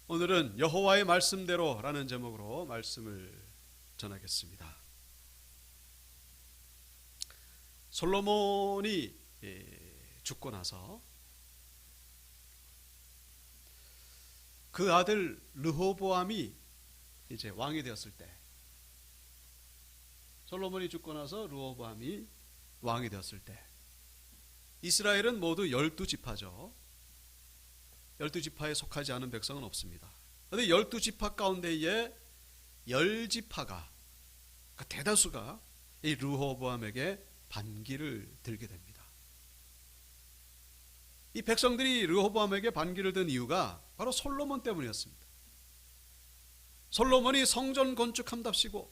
오늘은 여호와의 말씀대로라는 제목으로 말씀을 전하겠습니다. 솔로몬이 죽고 나서 그 아들 르호보암이 이제 왕이 되었을 때, 솔로몬이 죽고 나서 르호보암이 왕이 되었을 때, 이스라엘은 모두 12지파죠. 12지파에 속하지 않은 백성은 없습니다. 그런데 12지파 가운데에 10지파가, 대다수가 이 르호보암에게 반기를 들게 됩니다. 이 백성들이 르호보암에게 반기를 든 이유가 바로 솔로몬 때문이었습니다. 솔로몬이 성전 건축함답시고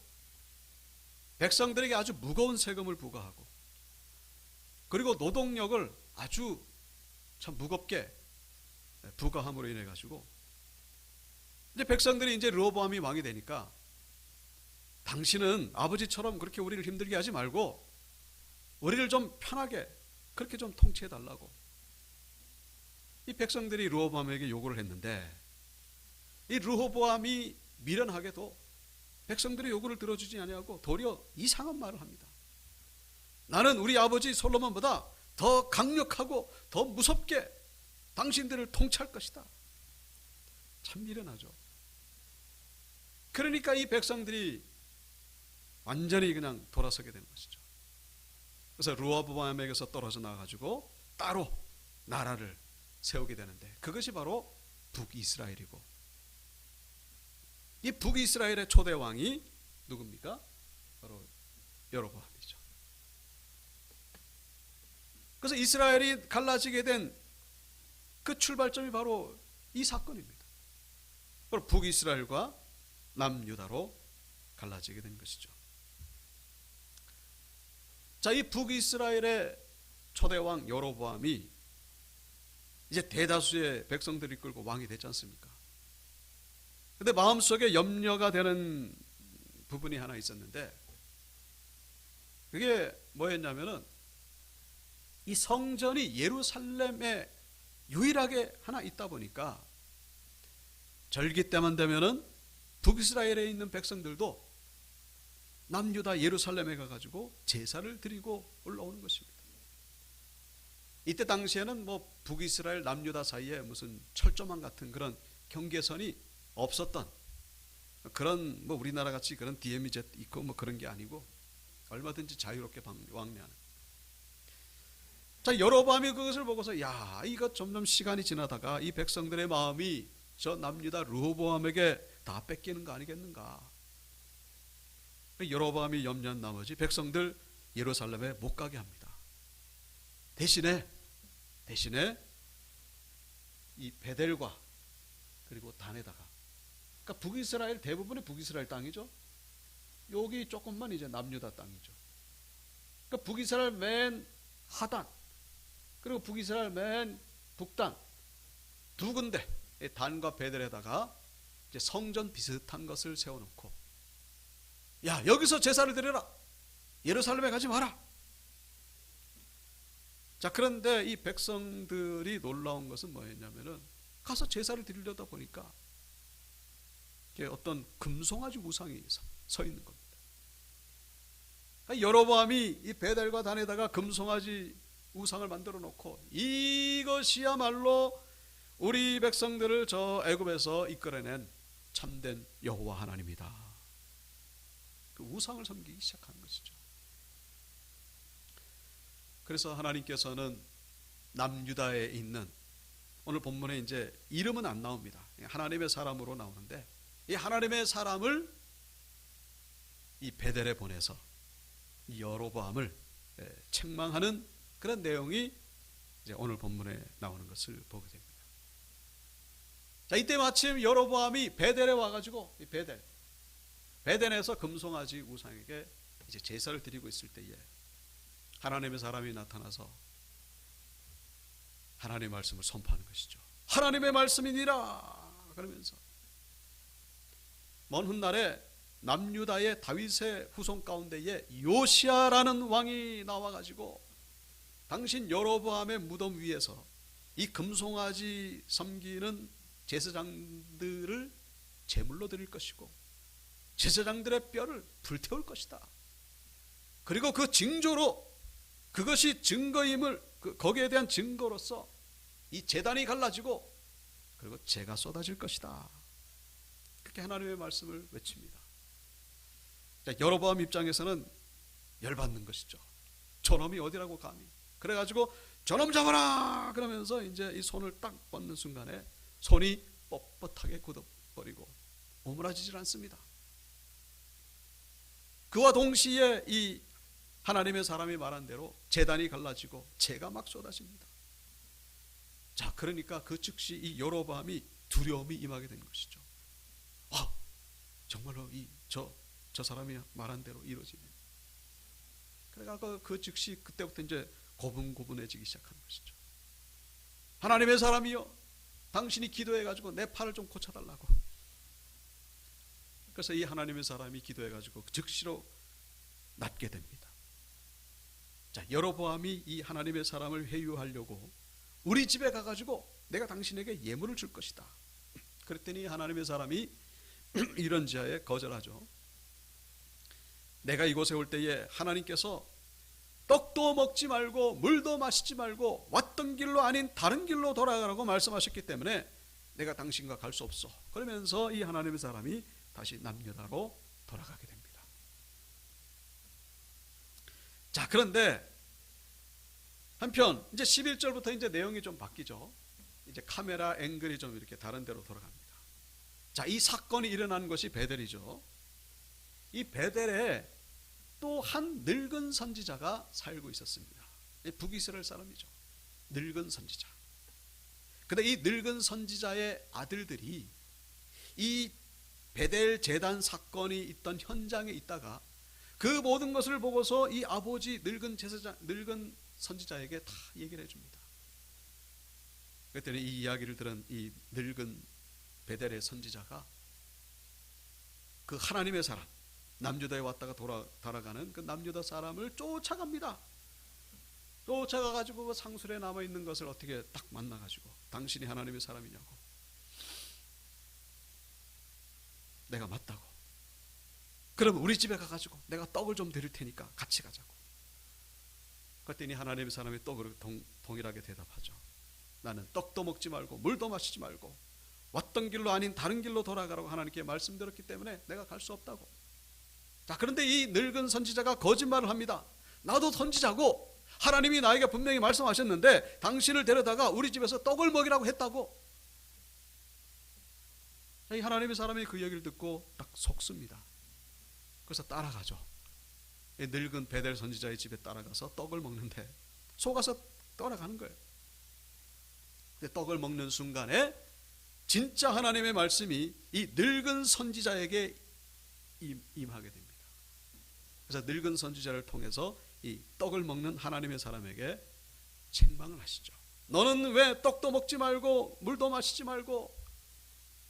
백성들에게 아주 무거운 세금을 부과하고, 그리고 노동력을 아주 참 무겁게 부과함으로 인해 가지고 이제 백성들이 이제 르호보암이 왕이 되니까, 당신은 아버지처럼 그렇게 우리를 힘들게 하지 말고 우리를 좀 편하게 그렇게 좀 통치해 달라고 이 백성들이 르호보암에게 요구를 했는데, 이 르호보암이 미련하게도 백성들의 요구를 들어주지 아니하고 도리어 이상한 말을 합니다. 나는 우리 아버지 솔로몬보다 더 강력하고 더 무섭게 당신들을 통치할 것이다. 참 미련하죠. 그러니까 이 백성들이 완전히 그냥 돌아서게 된 것이죠. 그래서 르호보암에게서 떨어져 나가지고 따로 나라를 세우게 되는데, 그것이 바로 북이스라엘이고, 이 북이스라엘의 초대 왕이 누굽니까? 바로 여로보암이죠. 그래서 이스라엘이 갈라지게 된 그 출발점이 바로 이 사건입니다. 바로 북이스라엘과 남유다로 갈라지게 된 것이죠. 자, 이 북이스라엘의 초대왕 여로보암이 이제 대다수의 백성들을 이끌고 왕이 됐지 않습니까? 근데 마음속에 염려가 되는 부분이 하나 있었는데, 그게 뭐였냐면은 이 성전이 예루살렘에 유일하게 하나 있다 보니까 절기 때만 되면은 북이스라엘에 있는 백성들도 남유다 예루살렘에 가가지고 제사를 드리고 올라오는 것입니다. 이때 당시에는 뭐 북이스라엘 남유다 사이에 무슨 철조망 같은 그런 경계선이 없었던, 그런 뭐 우리나라 같이 그런 DMZ 있고 뭐 그런 게 아니고 얼마든지 자유롭게 왕래하는. 자, 여로보암이 그것을 보고서 야, 이거 점점 시간이 지나다가 이 백성들의 마음이 저 남유다 르호보암에게 다 뺏기는 거 아니겠는가. 여로보암이 염려한 나머지 백성들 예루살렘에 못 가게 합니다. 대신에 이 베델과 그리고 단에다가, 그러니까 북이스라엘 대부분의 북이스라엘 땅이죠. 여기 조금만 이제 남유다 땅이죠. 그러니까 북이스라엘 맨 하단, 그리고 북이스라엘 맨 북단 두 군데, 단과 베델에다가 이제 성전 비슷한 것을 세워놓고, 야, 여기서 제사를 드려라. 예루살렘에 가지 마라. 자, 그런데 이 백성들이 놀라운 것은 뭐였냐면은, 가서 제사를 드리려다 보니까 어떤 금송아지 우상이 서 있는 겁니다. 여로보암이 이 베델과 단에다가 금송아지 우상을 만들어 놓고, 이것이야말로 우리 백성들을 저 애굽에서 이끌어낸 참된 여호와 하나님이다. 그 우상을 섬기기 시작한 것이죠. 그래서 하나님께서는 남유다에 있는, 오늘 본문에 이제 이름은 안 나옵니다. 하나님의 사람으로 나오는데, 이 하나님의 사람을 이 베델에 보내서 이 여로보암을 책망하는 그런 내용이 이제 오늘 본문에 나오는 것을 보게 됩니다. 자, 이때 마침 여로보암이 베델에 와가지고 이 베델에서 금송아지 우상에게 이제 제사를 드리고 있을 때에 하나님의 사람이 나타나서 하나님의 말씀을 선포하는 것이죠. 하나님의 말씀이니라 그러면서, 먼 훗날에 남유다의 다윗의 후손 가운데에 요시아라는 왕이 나와가지고 당신 여로보암의 무덤 위에서 이 금송아지 섬기는 제사장들을 제물로 드릴 것이고 제사장들의 뼈를 불태울 것이다. 그리고 그 징조로, 그것이 증거임을, 거기에 대한 증거로서 이 제단이 갈라지고 그리고 재가 쏟아질 것이다. 그렇게 하나님의 말씀을 외칩니다. 자, 여로보암 입장에서는 열받는 것이죠. 저놈이 어디라고 감히. 그래가지고 저놈 잡아라 그러면서 이제 이 손을 딱 뻗는 순간에 손이 뻣뻣하게 굳어버리고 오므라지질 않습니다. 그와 동시에 이 하나님의 사람이 말한 대로 제단이 갈라지고 재가 막 쏟아집니다. 자, 그러니까 그 즉시 이 여로보암이 두려움이 임하게 된 것이죠. 정말로 저 사람이 말한 대로 이루어지네. 그러니까 그 즉시 그때부터 이제 고분고분해지기 시작하는 것이죠. 하나님의 사람이여, 당신이 기도해가지고 내 팔을 좀 고쳐달라고. 그래서 이 하나님의 사람이 기도해가지고 즉시로 낫게 됩니다. 자, 여로보암이 이 하나님의 사람을 회유하려고 우리 집에 가가지고 내가 당신에게 예물을 줄 것이다. 그랬더니 하나님의 사람이 이런 지하에 거절하죠. 내가 이곳에 올 때에 하나님께서 떡도 먹지 말고 물도 마시지 말고 왔던 길로 아닌 다른 길로 돌아가라고 말씀하셨기 때문에 내가 당신과 갈 수 없어. 그러면서 이 하나님의 사람이 다시 남유다로 돌아가게 됩니다. 자, 그런데 한편 이제 11절부터 이제 내용이 좀 바뀌죠. 이제 카메라 앵글이 좀 이렇게 다른 데로 돌아갑니다. 자, 이 사건이 일어난 것이 베델이죠. 이 베델에 또 한 늙은 선지자가 살고 있었습니다. 북이스라엘 사람이죠. 늙은 선지자. 근데 이 늙은 선지자의 아들들이 이 베델 제단 사건이 있던 현장에 있다가 그 모든 것을 보고서 이 아버지 늙은 선지자에게 다 얘기를 해줍니다. 그랬더니 이 이야기를 들은 이 늙은 베델의 선지자가 그 하나님의 사람, 남유다에 왔다가 돌아가는 그 남유다 사람을 쫓아갑니다. 쫓아가가지고 그 상술에 남아있는 것을 어떻게 딱 만나가지고 당신이 하나님의 사람이냐고. 내가 맞다고. 그럼 우리 집에 가가지고 내가 떡을 좀 드릴 테니까 같이 가자고. 그랬더니 하나님의 사람이 떡으로 동일하게 대답하죠. 나는 떡도 먹지 말고 물도 마시지 말고 왔던 길로 아닌 다른 길로 돌아가라고 하나님께 말씀드렸기 때문에 내가 갈 수 없다고. 자, 그런데 이 늙은 선지자가 거짓말을 합니다. 나도 선지자고 하나님이 나에게 분명히 말씀하셨는데 당신을 데려다가 우리 집에서 떡을 먹이라고 했다고. 이 하나님의 사람이 그 얘기를 듣고 딱 속습니다. 그래서 따라가죠. 이 늙은 베델 선지자의 집에 따라가서 떡을 먹는데 속아서 떠나가는 거예요. 근데 떡을 먹는 순간에 진짜 하나님의 말씀이 이 늙은 선지자에게 임하게 됩니다. 그래서 늙은 선지자를 통해서 이 떡을 먹는 하나님의 사람에게 책망을 하시죠. 너는 왜 떡도 먹지 말고 물도 마시지 말고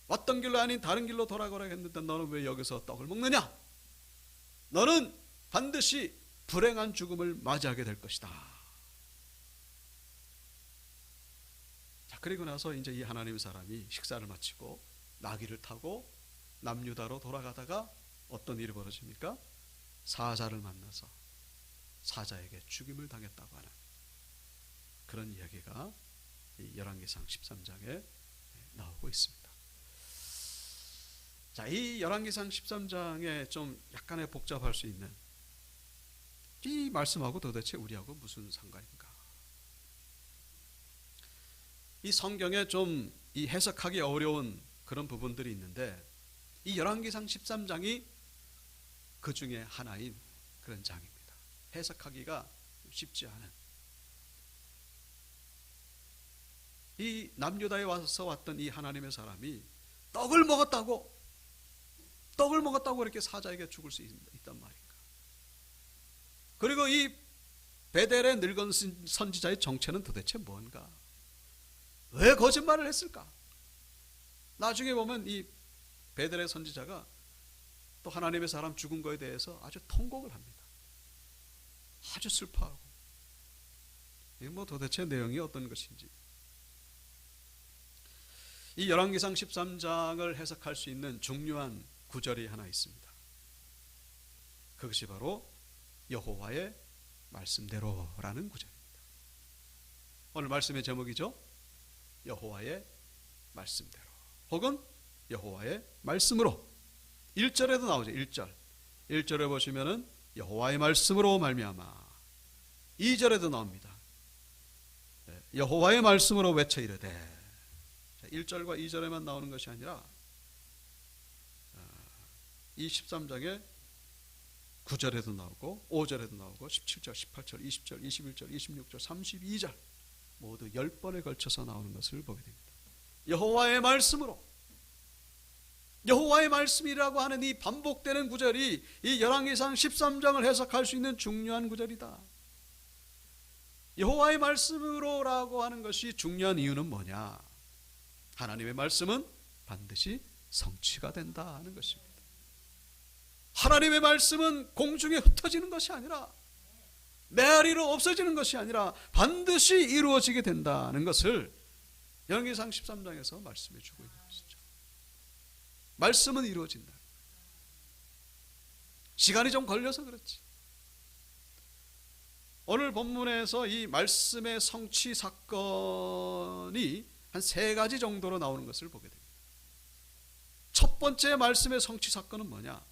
왔던 길로 아닌 다른 길로 돌아가라 했는데 너는 왜 여기서 떡을 먹느냐? 너는 반드시 불행한 죽음을 맞이하게 될 것이다. 자, 그리고 나서 이제 이 하나님의 사람이 식사를 마치고 나귀를 타고 남유다로 돌아가다가 어떤 일이 벌어집니까? 사자를 만나서 사자에게 죽임을 당했다고 하는 그런 이야기가 이 열왕기상 13장에 나오고 있습니다. 자, 이 열왕기상 13장에 좀 약간의 복잡할 수 있는 이 말씀하고 도대체 우리하고 무슨 상관인가? 이 성경에 좀 이 해석하기 어려운 그런 부분들이 있는데 이 열왕기상 13장이 그 중에 하나인 그런 장입니다. 해석하기가 쉽지 않은 이 남유다에 와서 왔던 이 하나님의 사람이 떡을 먹었다고 이렇게 사자에게 죽을 수 있단 말인가? 그리고 이 베델의 늙은 선지자의 정체는 도대체 뭔가? 왜 거짓말을 했을까? 나중에 보면 이 베델의 선지자가 또 하나님의 사람 죽은 거에 대해서 아주 통곡을 합니다. 아주 슬퍼하고. 이게 뭐 도대체 내용이 어떤 것인지. 이 열왕기상 13장을 해석할 수 있는 중요한 구절이 하나 있습니다. 그것이 바로 여호와의 말씀대로라는 구절입니다. 오늘 말씀의 제목이죠. 여호와의 말씀대로, 혹은 여호와의 말씀으로. 1절에도 나오죠. 1절에 보시면은 여호와의 말씀으로 말미암아. 2절에도 나옵니다. 여호와의 말씀으로 외쳐 이르되. 1절과 2절에만 나오는 것이 아니라 이 13장에 9절에도 나오고 5절에도 나오고 17절, 18절, 20절, 21절, 26절, 32절 모두 10번에 걸쳐서 나오는 것을 보게 됩니다. 여호와의 말씀으로. 여호와의 말씀이라고 하는 이 반복되는 구절이 이 열왕기상 13장을 해석할 수 있는 중요한 구절이다. 여호와의 말씀으로라고 하는 것이 중요한 이유는 뭐냐? 하나님의 말씀은 반드시 성취가 된다는 것입니다. 하나님의 말씀은 공중에 흩어지는 것이 아니라, 메아리로 없어지는 것이 아니라 반드시 이루어지게 된다는 것을 열왕기상 13장에서 말씀해 주고 있는 것이죠. 말씀은 이루어진다. 시간이 좀 걸려서 그렇지. 오늘 본문에서 이 말씀의 성취 사건이 한 3가지 정도로 나오는 것을 보게 됩니다. 첫 번째 말씀의 성취 사건은 뭐냐?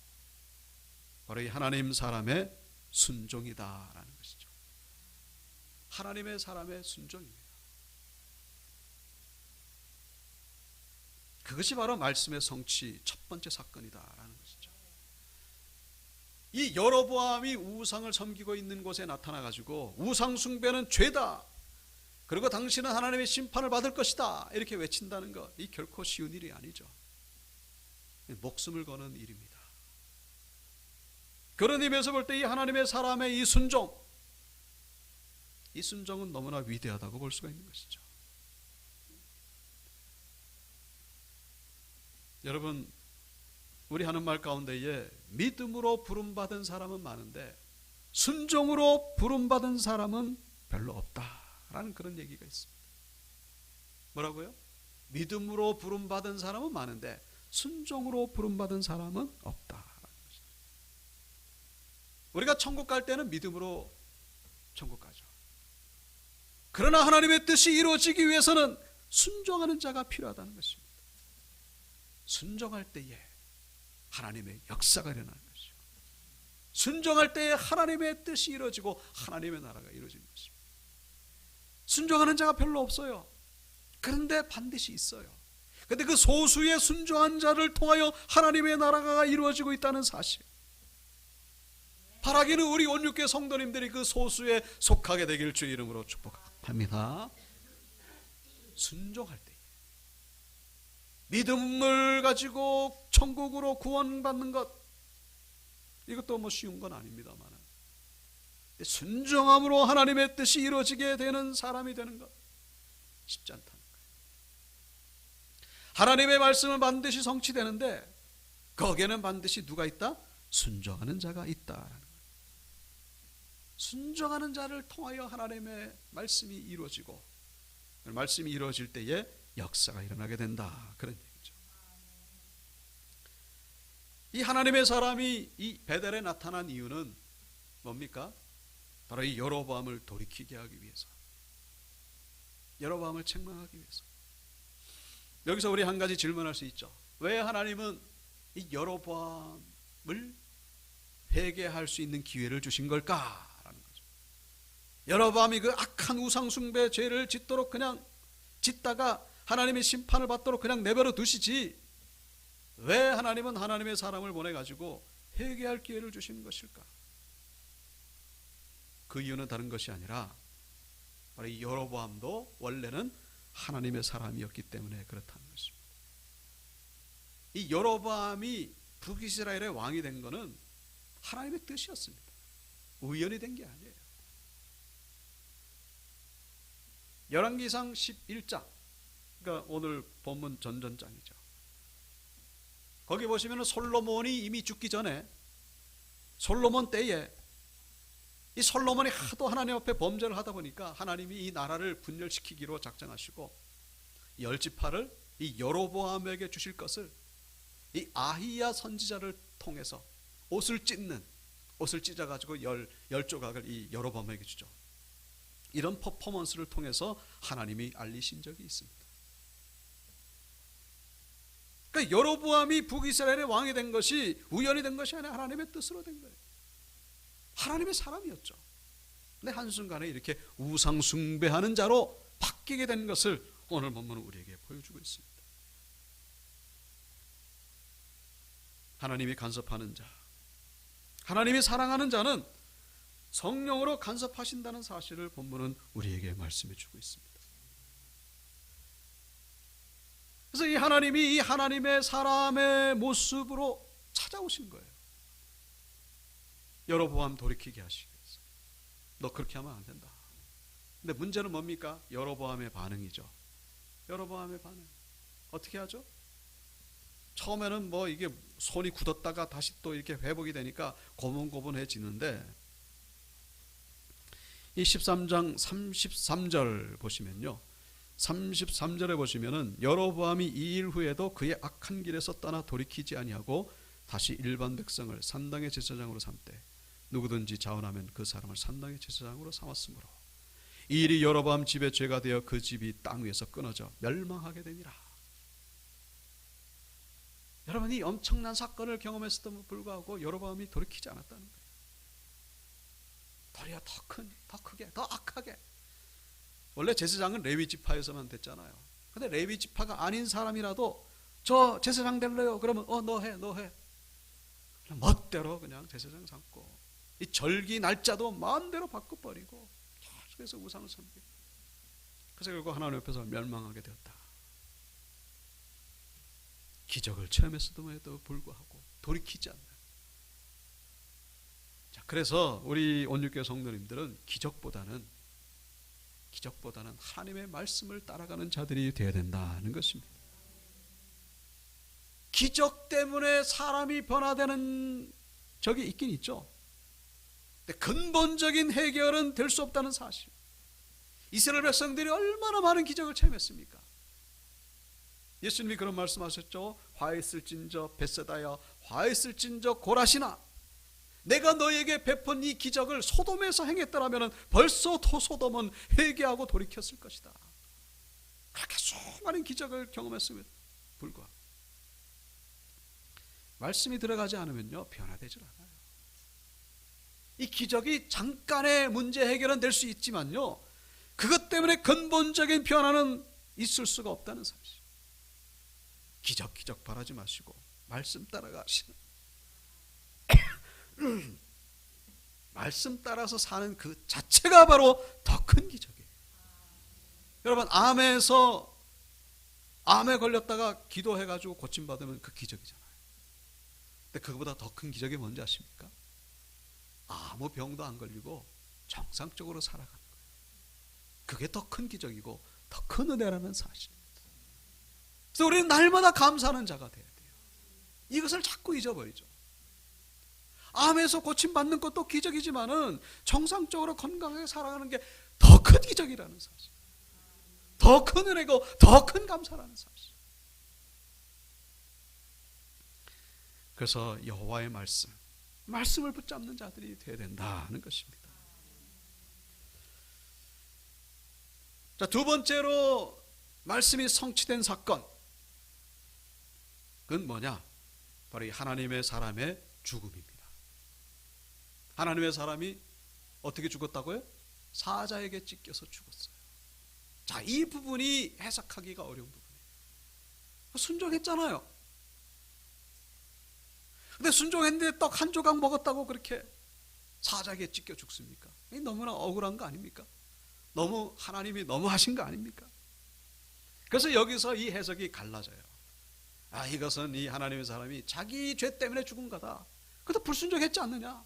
바로 이 하나님 사람의 순종이다라는 것이죠. 하나님의 사람의 순종입니다. 그것이 바로 말씀의 성취 첫 번째 사건이다라는 것이죠. 이 여로보암이 우상을 섬기고 있는 곳에 나타나가지고 우상 숭배는 죄다, 그리고 당신은 하나님의 심판을 받을 것이다 이렇게 외친다는 것, 이 결코 쉬운 일이 아니죠. 목숨을 거는 일입니다. 그런 의미에서 볼 때 이 하나님의 사람의 이 순종, 이 순종은 너무나 위대하다고 볼 수가 있는 것이죠. 여러분, 우리 하는 말 가운데에 믿음으로 부름받은 사람은 많은데 순종으로 부름받은 사람은 별로 없다라는 그런 얘기가 있습니다. 뭐라고요? 믿음으로 부름받은 사람은 많은데 순종으로 부름받은 사람은 없다. 우리가 천국 갈 때는 믿음으로 천국 가죠. 그러나 하나님의 뜻이 이루어지기 위해서는 순종하는 자가 필요하다는 것입니다. 순종할 때에 하나님의 역사가 일어나는 것이고, 순종할 때에 하나님의 뜻이 이루어지고 하나님의 나라가 이루어지는 것입니다. 순종하는 자가 별로 없어요. 그런데 반드시 있어요. 그런데 그 소수의 순종한 자를 통하여 하나님의 나라가 이루어지고 있다는 사실, 바라기는 우리 온육교 성도님들이 그 소수에 속하게 되길 주의 이름으로 축복합니다. 순종할 때 믿음을 가지고 천국으로 구원받는 것, 이것도 뭐 쉬운 건 아닙니다만 순종함으로 하나님의 뜻이 이루어지게 되는 사람이 되는 것 쉽지 않다는 거예요. 하나님의 말씀은 반드시 성취되는데 거기에는 반드시 누가 있다? 순종하는 자가 있다라는 거예요. 순종하는 자를 통하여 하나님의 말씀이 이루어지고, 말씀이 이루어질 때에 역사가 일어나게 된다, 그런 얘기죠. 이 하나님의 사람이 이 베델에 나타난 이유는 뭡니까? 바로 이 여로보암을 돌이키게 하기 위해서, 여로보암을 책망하기 위해서. 여기서 우리 한 가지 질문할 수 있죠. 왜 하나님은 이 여로보암을 회개할 수 있는 기회를 주신 걸까? 여로보암이 그 악한 우상숭배 죄를 짓도록 그냥 짓다가 하나님의 심판을 받도록 그냥 내버려 두시지, 왜 하나님은 하나님의 사람을 보내가지고 회개할 기회를 주시는 것일까? 그 이유는 다른 것이 아니라 바로 이 여로보암도 원래는 하나님의 사람이었기 때문에 그렇다는 것입니다. 이 여로보암이 북이스라엘의 왕이 된 것은 하나님의 뜻이었습니다. 우연히 된 게 아니에요. 열왕기상 11장, 그러니까 오늘 본문 전전장이죠. 거기 보시면 솔로몬이 이미 죽기 전에, 솔로몬 때에 이 솔로몬이 하도 하나님 앞에 범죄를 하다 보니까 하나님이 이 나라를 분열시키기로 작정하시고 10지파를 이 여로보암에게 주실 것을 이 아히야 선지자를 통해서 옷을 찢어가지고 열 조각을 이 여로보암에게 주죠. 이런 퍼포먼스를 통해서 하나님이 알리신 적이 있습니다. 그러니까 여로보암이 북이스라엘의 왕이 된 것이 우연히 된 것이 아니라 하나님의 뜻으로 된 거예요. 하나님의 사람이었죠. 근데 한순간에 이렇게 우상 숭배하는 자로 바뀌게 된 것을 오늘 본문은 우리에게 보여주고 있습니다. 하나님이 간섭하는 자, 하나님이 사랑하는 자는 성령으로 간섭하신다는 사실을 본문은 우리에게 말씀해 주고 있습니다. 그래서 이 하나님이 이 하나님의 사람의 모습으로 찾아오신 거예요. 여로보암 돌이키게 하시기 위해서. 너 그렇게 하면 안 된다. 근데 문제는 뭡니까? 여로보암의 반응이죠. 여로보암의 반응. 어떻게 하죠? 처음에는 뭐 이게 손이 굳었다가 다시 또 이렇게 회복이 되니까 고분고분해지는데, 이 13장 33절 보시면요, 33절에 보시면은 여로보암이 이 일 후에도 그의 악한 길에서 떠나 돌이키지 아니하고 다시 일반 백성을 산당의 제사장으로 삼되 누구든지 자원하면 그 사람을 산당의 제사장으로 삼았으므로 이 일이 여로보암 집의 죄가 되어 그 집이 땅 위에서 끊어져 멸망하게 되니라. 여러분, 이 엄청난 사건을 경험했음에도 불구하고 여로보암이 돌이키지 않았다는 거예요. 도리어 더 크게, 더 악하게. 원래 제사장은 레위 지파에서만 됐잖아요. 근데 레위 지파가 아닌 사람이라도 저 제사장 될래요? 그러면 너 해. 그냥 멋대로 그냥 제사장 삼고, 이 절기 날짜도 마음대로 바꿔버리고 계속해서 우상을 섬기고, 그래서 결국 하나님 옆에서 멸망하게 되었다. 기적을 체험했음에도 불구하고 돌이키지 않는. 자, 그래서 우리 온유교회 성도님들은 기적보다는 하나님의 말씀을 따라가는 자들이 되어야 된다는 것입니다. 기적 때문에 사람이 변화되는 적이 있긴 있죠. 근데 근본적인 해결은 될 수 없다는 사실. 이스라엘 백성들이 얼마나 많은 기적을 체험했습니까? 예수님이 그런 말씀하셨죠. 화했을진저 벳세다야, 화했을진저 고라시나, 내가 너에게 베푼 이 기적을 소돔에서 행했더라면 벌써 소돔은 회개하고 돌이켰을 것이다. 그렇게 수많은 기적을 경험했음에도 불구하고 말씀이 들어가지 않으면요, 변화되질 않아요. 이 기적이 잠깐의 문제 해결은 될 수 있지만요, 그것 때문에 근본적인 변화는 있을 수가 없다는 사실. 기적 바라지 마시고 말씀 따라가시는, 말씀 따라서 사는 그 자체가 바로 더 큰 기적이에요. 여러분, 암에 걸렸다가 기도해가지고 고침받으면 그 기적이잖아요. 근데 그거보다 더 큰 기적이 뭔지 아십니까? 아무 병도 안 걸리고 정상적으로 살아가는 거예요. 그게 더 큰 기적이고 더 큰 은혜라는 사실입니다. 그래서 우리는 날마다 감사하는 자가 돼야 돼요. 이것을 자꾸 잊어버리죠. 암에서 고침받는 것도 기적이지만은 정상적으로 건강하게 살아가는 게 더 큰 기적이라는 사실, 더 큰 은혜고 더 큰 감사라는 사실. 그래서 여호와의 말씀을 붙잡는 자들이 되어야 된다는 것입니다. 자, 두 번째로 말씀이 성취된 사건, 그건 뭐냐? 바로 이 하나님의 사람의 죽음입니다. 하나님의 사람이 어떻게 죽었다고요? 사자에게 찢겨서 죽었어요. 자, 이 부분이 해석하기가 어려운 부분이에요. 순종했잖아요. 근데 순종했는데 떡 한 조각 먹었다고 그렇게 사자에게 찢겨 죽습니까? 너무나 억울한 거 아닙니까? 너무 하나님이 너무 하신 거 아닙니까? 그래서 여기서 이 해석이 갈라져요. 이것은 이 하나님의 사람이 자기 죄 때문에 죽은 거다. 그래도 불순종했지 않느냐?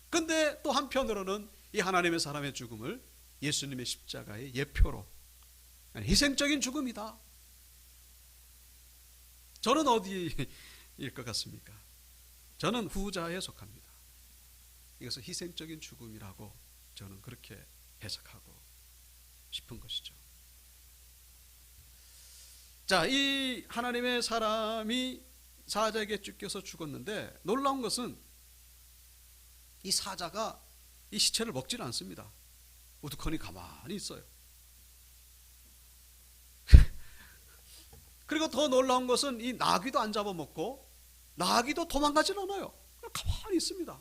근데 또 한편으로는 이 하나님의 사람의 죽음을 예수님의 십자가의 예표로, 희생적인 죽음이다. 저는 어디일 것 같습니까? 저는 후자에 속합니다. 이것은 희생적인 죽음이라고 저는 그렇게 해석하고 싶은 것이죠. 자, 이 하나님의 사람이 사자에게 쫓겨서 죽었는데 놀라운 것은 이 사자가 이 시체를 먹지는 않습니다. 우두커니 가만히 있어요. 그리고 더 놀라운 것은 이 나귀도 안 잡아먹고 나귀도 도망가질 않아요. 가만히 있습니다.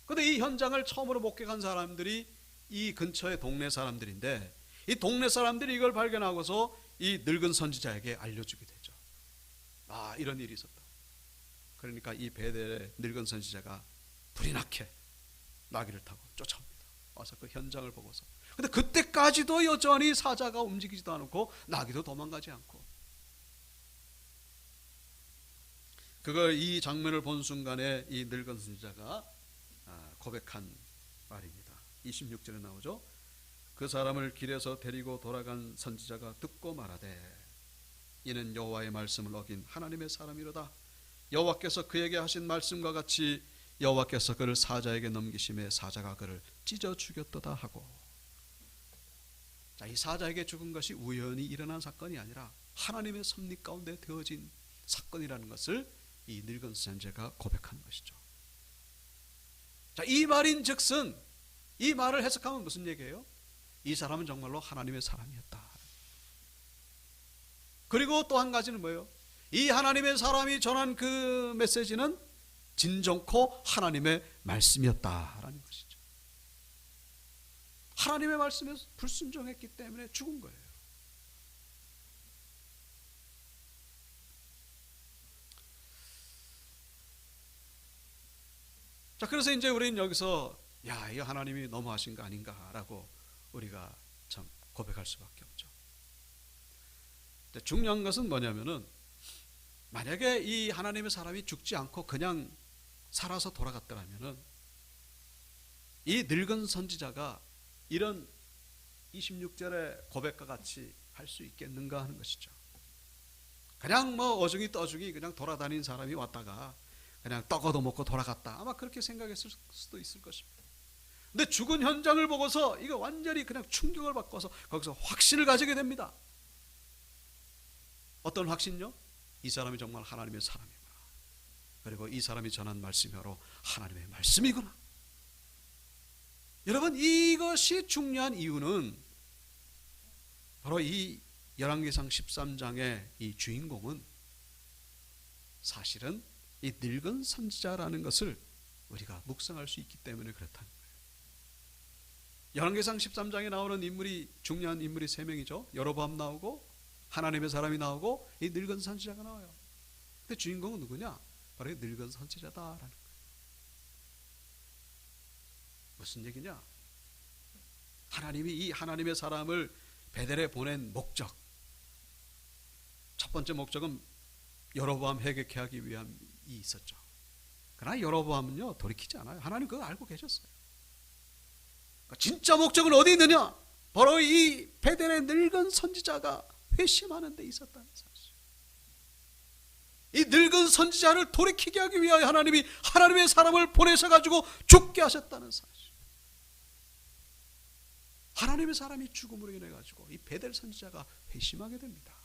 그런데 이 현장을 처음으로 목격한 사람들이 이 근처의 동네 사람들인데, 이 동네 사람들이 이걸 발견하고서 이 늙은 선지자에게 알려주게 되죠. 아, 이런 일이 있었다. 그러니까 이 베델의 늙은 선지자가 불이 나게 나귀를 타고 쫓아옵니다. 와서 그 현장을 보고서. 근데 그때까지도 여전히 사자가 움직이지도 않고 나귀도 도망가지 않고. 그걸 이 장면을 본 순간에 이 늙은 선지자가 고백한 말입니다. 26절에 나오죠. 그 사람을 길에서 데리고 돌아간 선지자가 듣고 말하되 이는 여호와의 말씀을 어긴 하나님의 사람이로다. 여호와께서 그에게 하신 말씀과 같이 여호와께서 그를 사자에게 넘기심에 사자가 그를 찢어 죽였도다 하고. 자, 이 사자에게 죽은 것이 우연히 일어난 사건이 아니라 하나님의 섭리 가운데 되어진 사건이라는 것을 이 늙은 선지자가 고백한 것이죠. 자, 이 말인즉슨 이 말을 해석하면 무슨 얘기예요? 이 사람은 정말로 하나님의 사람이었다. 그리고 또 한 가지는 뭐예요? 이 하나님의 사람이 전한 그 메시지는 진정코 하나님의 말씀이었다라는 것이죠. 하나님의 말씀에 불순종했기 때문에 죽은 거예요. 자, 그래서 이제 우리는 여기서 야, 이 하나님이 너무하신 거 아닌가라고 우리가 참 고백할 수밖에 없죠. 중요한 것은 뭐냐면은 만약에 이 하나님의 사람이 죽지 않고 그냥 살아서 돌아갔더라면은 이 늙은 선지자가 이런 26절의 고백과 같이 할 수 있겠는가 하는 것이죠. 그냥 뭐 어중이 떠중이 그냥 돌아다닌 사람이 왔다가 그냥 떡 얻어먹고 돌아갔다, 아마 그렇게 생각했을 수도 있을 것입니다. 근데 죽은 현장을 보고서 이거 완전히 그냥 충격을 받고서 거기서 확신을 가지게 됩니다. 어떤 확신요? 이 사람이 정말 하나님의 사람이구나. 그리고 이 사람이 전한 말씀이 바로 하나님의 말씀이구나. 여러분, 이것이 중요한 이유는 바로 이 열왕기상 13장의 이 주인공은 사실은 이 늙은 선지자라는 것을 우리가 묵상할 수 있기 때문에 그렇다는 거예요. 열왕기상 13장에 나오는 인물이, 중요한 인물이 3명이죠. 여로보암 나오고 하나님의 사람이 나오고 이 늙은 선지자가 나와요. 근데 주인공은 누구냐? 바로 이 늙은 선지자다라는 거예요. 무슨 얘기냐? 하나님이 이 하나님의 사람을 베델에 보낸 목적, 첫 번째 목적은 여로보암 회개케 하기 위함이 있었죠. 그러나 여로보암은요 돌이키지 않아요. 하나님 그거 알고 계셨어요. 그러니까 진짜 목적은 어디 있느냐? 바로 이 베델의 늙은 선지자가 회심하는 데 있었다는 사실. 이 늙은 선지자를 돌이키게 하기 위하여 하나님이 하나님의 사람을 보내셔가지고 죽게 하셨다는 사실. 하나님의 사람이 죽음으로 인해 가지고 이 베델 선지자가 회심하게 됩니다.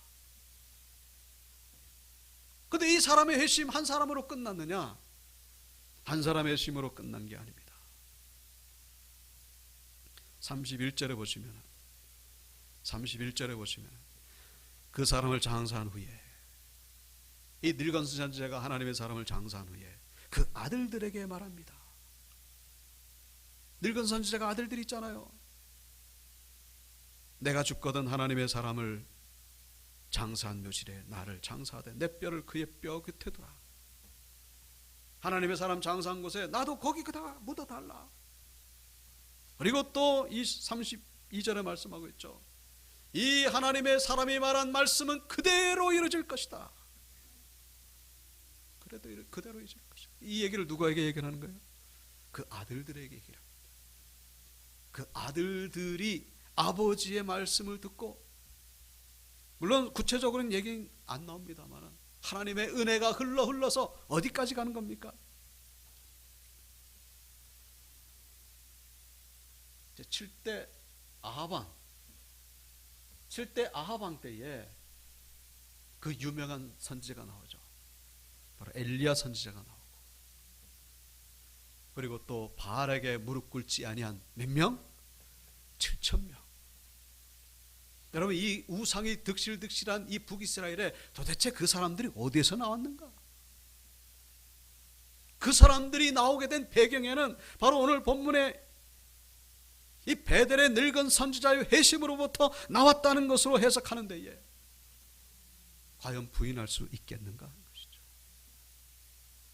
그런데 이 사람의 회심 한 사람으로 끝났느냐? 한 사람의 회심으로 끝난 게 아닙니다. 31절에 보시면 그 사람을 장사한 후에, 이 늙은 선지자가 하나님의 사람을 장사한 후에 그 아들들에게 말합니다. 늙은 선지자가 아들들이 있잖아요. 내가 죽거든 하나님의 사람을 장사한 묘실에 나를 장사하되 내 뼈를 그의 뼈 곁에 두라. 하나님의 사람 장사한 곳에 나도 거기 그다 묻어달라. 그리고 또 이 32절에 말씀하고 있죠. 이 하나님의 사람이 말한 말씀은 그대로 이루어질 것이다. 그대로 이루어질 것이다. 이 얘기를 누구에게 얘기하는 거예요? 그 아들들에게 얘기합니다. 그 아들들이 아버지의 말씀을 듣고, 물론 구체적으로는 얘기 안 나옵니다만 하나님의 은혜가 흘러서 어디까지 가는 겁니까? 7대 아하방 때에 그 유명한 선지자가 나오죠. 바로 엘리야 선지자가 나오고, 그리고 또 바알에게 무릎 꿇지 아니한 몇 명? 7,000명. 여러분, 이 우상이 득실득실한 이 북이스라엘에 도대체 그 사람들이 어디에서 나왔는가? 그 사람들이 나오게 된 배경에는 바로 오늘 본문에 이 베델의 늙은 선지자의 회심으로부터 나왔다는 것으로 해석하는 데에 과연 부인할 수 있겠는가 하는 것이죠.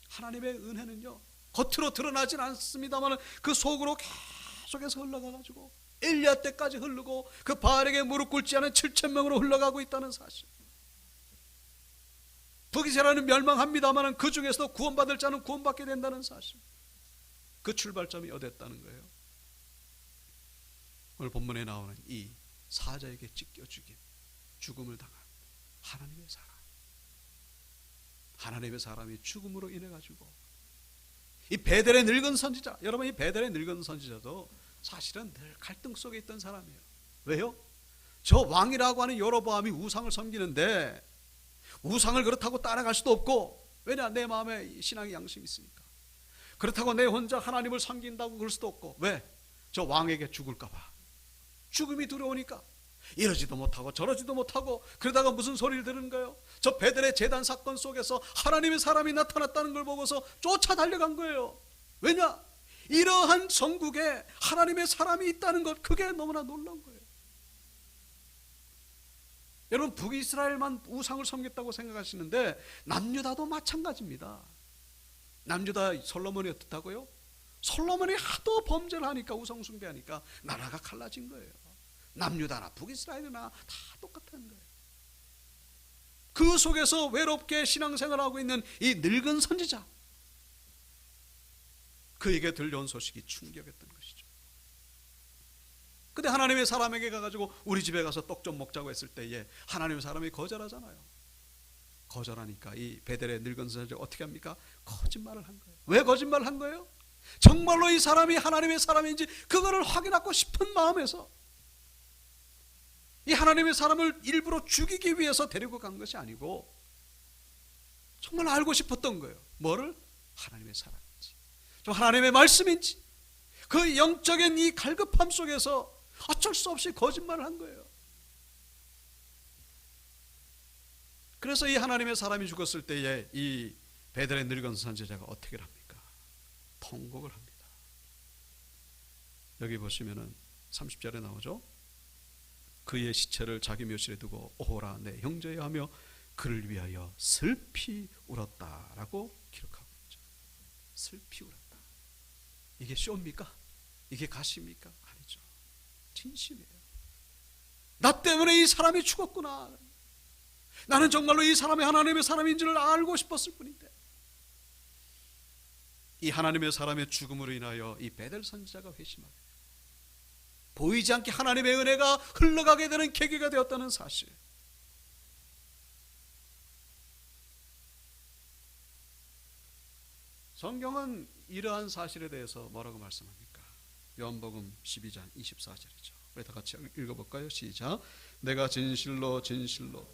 하나님의 은혜는요, 겉으로 드러나진 않습니다만 그 속으로 계속해서 흘러가가지고 엘리야 때까지 흐르고 그 바알에게 무릎 꿇지 않은 7,000명으로 흘러가고 있다는 사실. 북이스라엘은 멸망합니다만 그 중에서도 구원받을 자는 구원받게 된다는 사실. 그 출발점이 어땠다는 거예요. 오늘 본문에 나오는 이 사자에게 찢겨 죽임, 죽음을 당한 하나님의 사람. 하나님의 사람이 죽음으로 인해 가지고 이 베델의 늙은 선지자, 여러분, 이 베델의 늙은 선지자도 사실은 늘 갈등 속에 있던 사람이에요. 왜요? 저 왕이라고 하는 여로보암이 우상을 섬기는데 우상을 그렇다고 따라갈 수도 없고, 왜냐? 내 마음에 신앙의 양심이 있으니까. 그렇다고 내 혼자 하나님을 섬긴다고 그럴 수도 없고, 왜? 저 왕에게 죽을까 봐. 죽음이 두려우니까 이러지도 못하고 저러지도 못하고, 그러다가 무슨 소리를 들은 거예요? 저 베델의 제단 사건 속에서 하나님의 사람이 나타났다는 걸 보고서 쫓아 달려간 거예요. 왜냐? 이러한 전국에 하나님의 사람이 있다는 것, 그게 너무나 놀라운 거예요. 여러분, 북이스라엘만 우상을 섬겼다고 생각하시는데 남유다도 마찬가지입니다. 남유다 솔로몬이 어떻다고요? 솔로몬이 하도 범죄를 하니까, 우상 숭배하니까 나라가 갈라진 거예요. 남유다나 북이스라엘이나 다 똑같은 거예요. 그 속에서 외롭게 신앙생활하고 있는 이 늙은 선지자, 그에게 들려온 소식이 충격이었던 것이죠. 근데 하나님의 사람에게 가가지고 우리 집에 가서 떡 좀 먹자고 했을 때에 하나님의 사람이 거절하잖아요. 거절하니까 이 베델의 늙은 선지자가 어떻게 합니까? 거짓말을 한 거예요. 왜 거짓말을 한 거예요? 정말로 이 사람이 하나님의 사람인지 그거를 확인하고 싶은 마음에서 이 하나님의 사람을 일부러 죽이기 위해서 데리고 간 것이 아니고 정말 알고 싶었던 거예요. 뭐를? 하나님의 사람인지, 좀 하나님의 말씀인지. 그 영적인 이 갈급함 속에서 어쩔 수 없이 거짓말을 한 거예요. 그래서 이 하나님의 사람이 죽었을 때에 이 베델의 늙은 선지자가 어떻게 합니까? 통곡을 합니다. 여기 보시면은 30절에 나오죠. 그의 시체를 자기 묘실에 두고 오호라 내 형제여 하며 그를 위하여 슬피 울었다라고 기록하고 있죠. 슬피 울었다. 이게 쇼입니까? 이게 가시입니까? 아니죠. 진심이에요. 나 때문에 이 사람이 죽었구나. 나는 정말로 이 사람이 하나님의 사람인 줄 알고 싶었을 뿐인데, 이 하나님의 사람의 죽음으로 인하여 이 베델 선지자가 회심하게, 보이지 않게 하나님의 은혜가 흘러가게 되는 계기가 되었다는 사실. 성경은 이러한 사실에 대해서 뭐라고 말씀합니까? 요한복음 12장 24절이죠. 우리 다 같이 읽어볼까요? 시작. 내가 진실로 진실로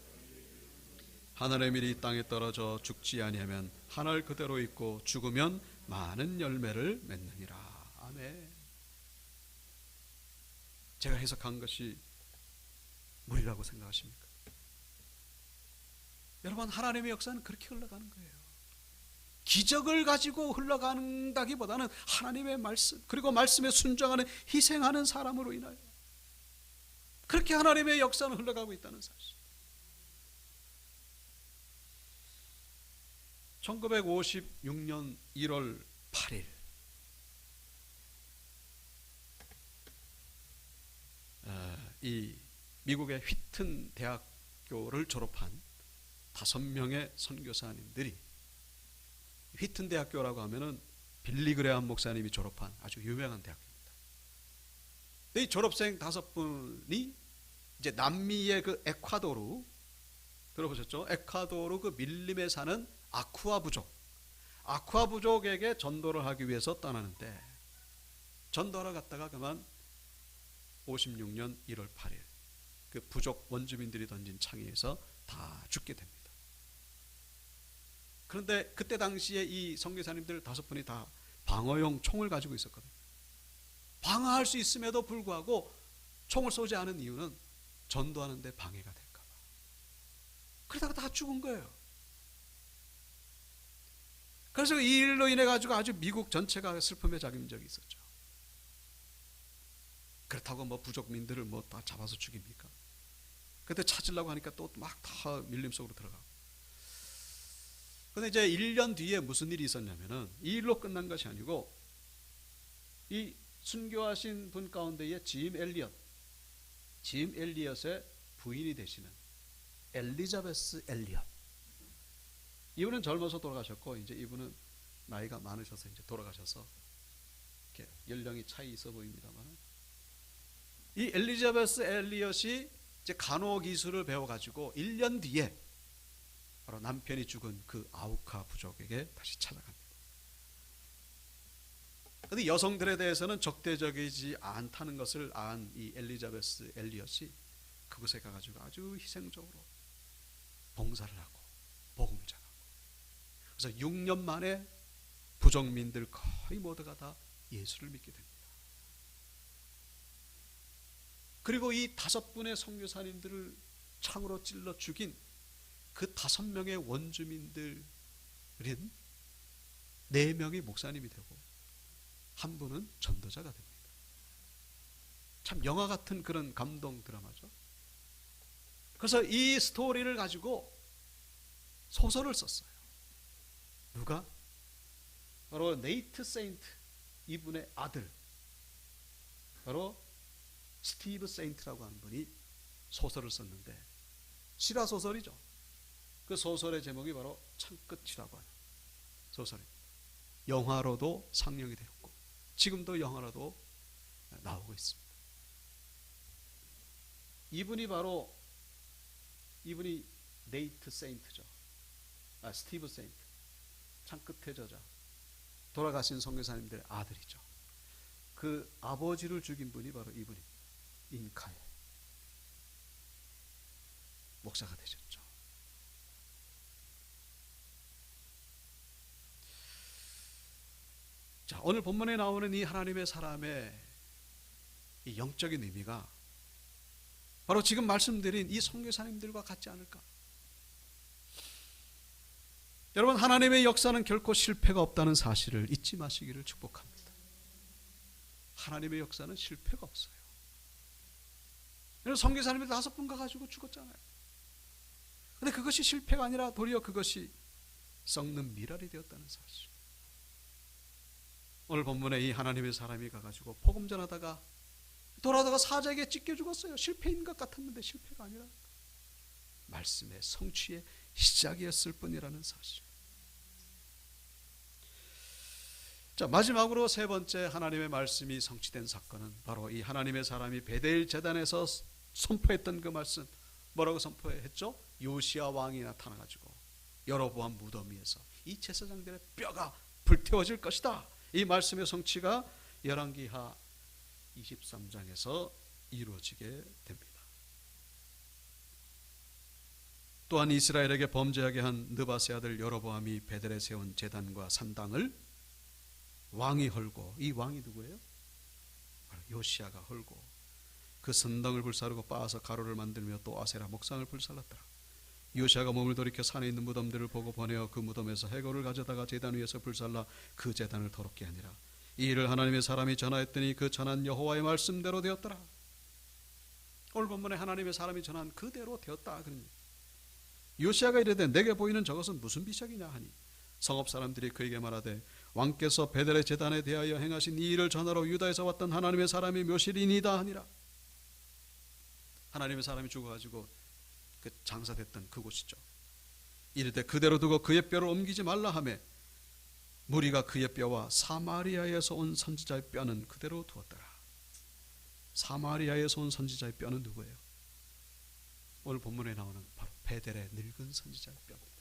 하늘의 밀이 땅에 떨어져 죽지 아니하면 하늘 그대로 있고 죽으면 많은 열매를 맺느니라. 아멘. 제가 해석한 것이 무리라고 생각하십니까? 여러분, 하나님의 역사는 그렇게 흘러가는 거예요. 기적을 가지고 흘러간다기보다는 하나님의 말씀, 그리고 말씀에 순종하는, 희생하는 사람으로 인하여 그렇게 하나님의 역사는 흘러가고 있다는 사실. 1956년 1월 8일 이 미국의 휘튼 대학교를 졸업한 5명의 선교사님들이, 휘튼 대학교라고 하면은 빌리 그레함 목사님이 졸업한 아주 유명한 대학교입니다. 이 졸업생 5분이 이제 남미의 그 에콰도르, 들어보셨죠? 에콰도르 그 밀림에 사는 아쿠아 부족에게 전도를 하기 위해서 떠나는데, 전도하러 갔다가 그만 56년 1월 8일 그 부족 원주민들이 던진 창에서 다 죽게 됩니다. 그런데 그때 당시에 이 선교사님들 5분이 다 방어용 총을 가지고 있었거든요. 방어할 수 있음에도 불구하고 총을 쏘지 않은 이유는 전도하는데 방해가 될까 봐. 그러다가 다 죽은 거예요. 그래서 이 일로 인해 가지고 아주 미국 전체가 슬픔에 잠긴 적이 있었죠. 그렇다고 뭐 부족민들을 뭐 다 잡아서 죽입니까? 그때 찾으려고 하니까 또 막 다 밀림 속으로 들어가고. 근데 이제 1년 뒤에 무슨 일이 있었냐면은 이 일로 끝난 것이 아니고 이 순교하신 분 가운데에 짐 엘리엇의 부인이 되시는 엘리자베스 엘리엇. 이분은 젊어서 돌아가셨고 이제 이분은 나이가 많으셔서 이제 돌아가셔서 이렇게 연령이 차이 있어 보입니다만, 이 엘리자베스 엘리엇이 이제 간호 기술을 배워가지고 1년 뒤에 바로 남편이 죽은 그 아우카 부족에게 다시 찾아갑니다. 그런데 여성들에 대해서는 적대적이지 않다는 것을 안 이 엘리자베스 엘리엇이 그곳에 가가지고 아주 희생적으로 봉사를 하고 복음을 전하고, 그래서 6년 만에 부족민들 거의 모두가 다 예수를 믿게 됩니다. 그리고 이 5분의 선교사님들을 창으로 찔러 죽인 그 5명의 원주민들은 4명이 목사님이 되고 1분은 전도자가 됩니다. 참 영화 같은 그런 감동 드라마죠. 그래서 이 스토리를 가지고 소설을 썼어요. 누가? 바로 네이트 세인트, 이분의 아들, 바로 스티브 세인트라고 하는 분이 소설을 썼는데, 실화 소설이죠. 그 소설의 제목이 바로 창끝이라고 하는 소설입니다. 영화로도 상영이 되었고 지금도 영화로도 나오고 있습니다. 이분이 네이트 세인트죠. 스티브 세인트, 창끝의 저자, 돌아가신 선교사님들의 아들이죠. 그 아버지를 죽인 분이 바로 이분입니다. 인카에 목사가 되셨죠. 자, 오늘 본문에 나오는 이 하나님의 사람의 이 영적인 의미가 바로 지금 말씀드린 이 선교사님들과 같지 않을까? 여러분, 하나님의 역사는 결코 실패가 없다는 사실을 잊지 마시기를 축복합니다. 하나님의 역사는 실패가 없어요. 선교사님들 5분 가가지고 죽었잖아요. 근데 그것이 실패가 아니라 도리어 그것이 썩는 미랄이 되었다는 사실. 오늘 본문에 이 하나님의 사람이 가가지고 복음 전하다가 돌아다가 사자에게 찢겨 죽었어요. 실패인 것 같았는데 실패가 아니라 말씀의 성취의 시작이었을 뿐이라는 사실. 자, 마지막으로 3번째 하나님의 말씀이 성취된 사건은 바로 이 하나님의 사람이 베델 제단에서 선포했던 그 말씀. 뭐라고 선포했죠? 요시야 왕이 나타나가지고 여로보암 무덤 위에서 이 제사장들의 뼈가 불태워질 것이다. 이 말씀의 성취가 열왕기하 23장에서 이루어지게 됩니다. 또한 이스라엘에게 범죄하게 한 느바세 아들 여로보암이 베델에 세운 제단과 산당을 왕이 헐고, 이 왕이 누구예요? 바로 요시야가 헐고 그 선당을 불사르고 빻아서 가루를 만들며 또 아세라 목상을 불살랐더라. 요시야가 몸을 돌이켜 산에 있는 무덤들을 보고 번뇌어 그 무덤에서 해골을 가져다가 제단 위에서 불살라 그 제단을 더럽게 하니라. 이 일을 하나님의 사람이 전하였더니 그 전한 여호와의 말씀대로 되었더라. 오늘 본문에 하나님의 사람이 전한 그대로 되었다. 요시야가 이르되 내게 보이는 저것은 무슨 비석이냐 하니 성읍 사람들이 그에게 말하되 왕께서 베델의 제단에 대하여 행하신 이 일을 전하러 유다에서 왔던 하나님의 사람이 묘실이니이다 하니라. 하나님의 사람이 죽어가지고 그 장사됐던 그곳이죠. 이르되 그대로 두고 그의 뼈를 옮기지 말라 하매 무리가 그의 뼈와 사마리아에서 온 선지자의 뼈는 그대로 두었더라. 사마리아에서 온 선지자의 뼈는 누구예요? 오늘 본문에 나오는 바로 베델의 늙은 선지자의 뼈입니다.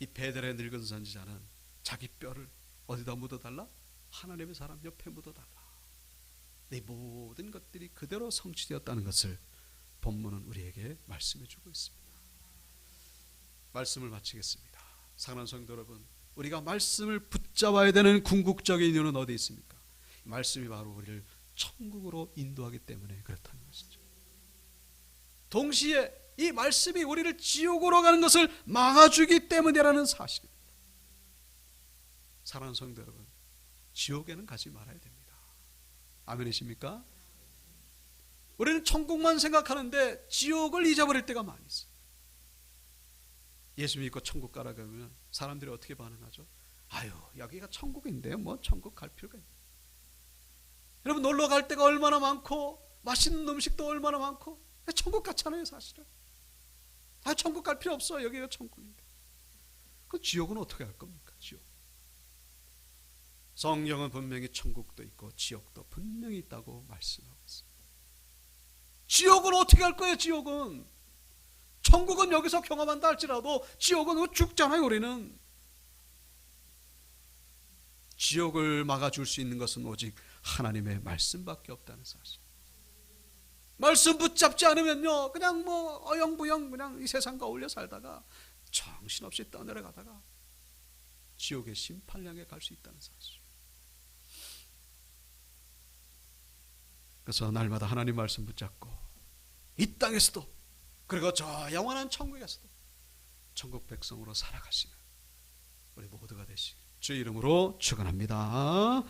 이 베델의 늙은 선지자는 자기 뼈를 어디다 묻어달라? 하나님의 사람 옆에 묻어달라. 이 모든 것들이 그대로 성취되었다는 것을 본문은 우리에게 말씀해 주고 있습니다. 말씀을 마치겠습니다. 사랑하는 성도 여러분, 우리가 말씀을 붙잡아야 되는 궁극적인 이유는 어디 있습니까? 말씀이 바로 우리를 천국으로 인도하기 때문에 그렇다는 것이죠. 동시에 이 말씀이 우리를 지옥으로 가는 것을 막아주기 때문이라는 사실입니다. 사랑하는 성도 여러분, 지옥에는 가지 말아야 됩니다. 아멘이십니까? 우리는 천국만 생각하는데 지옥을 잊어버릴 때가 많이 있어요. 예수 믿고 천국 가라 그러면 사람들이 어떻게 반응하죠? 아유, 여기가 천국인데요, 뭐 천국 갈 필요가 있나요? 여러분, 놀러 갈 데가 얼마나 많고 맛있는 음식도 얼마나 많고 천국 같잖아요, 사실은. 아, 천국 갈 필요 없어, 여기가 천국인데. 그 지옥은 어떻게 할 겁니까? 지옥. 성경은 분명히 천국도 있고 지옥도 분명히 있다고 말씀하고 있습니다. 지옥은 어떻게 할 거예요? 지옥은. 천국은 여기서 경험한다 할지라도 지옥은 죽잖아요. 우리는. 지옥을 막아줄 수 있는 것은 오직 하나님의 말씀밖에 없다는 사실. 말씀 붙잡지 않으면요, 그냥 뭐 어영부영 그냥 이 세상과 어울려 살다가 정신없이 떠내려가다가 지옥의 심판량에 갈 수 있다는 사실. 그래서 날마다 하나님 말씀 붙잡고 이 땅에서도 그리고 저 영원한 천국에서도 천국 백성으로 살아가시는 우리 모두가 되시길 주의 이름으로 축원합니다.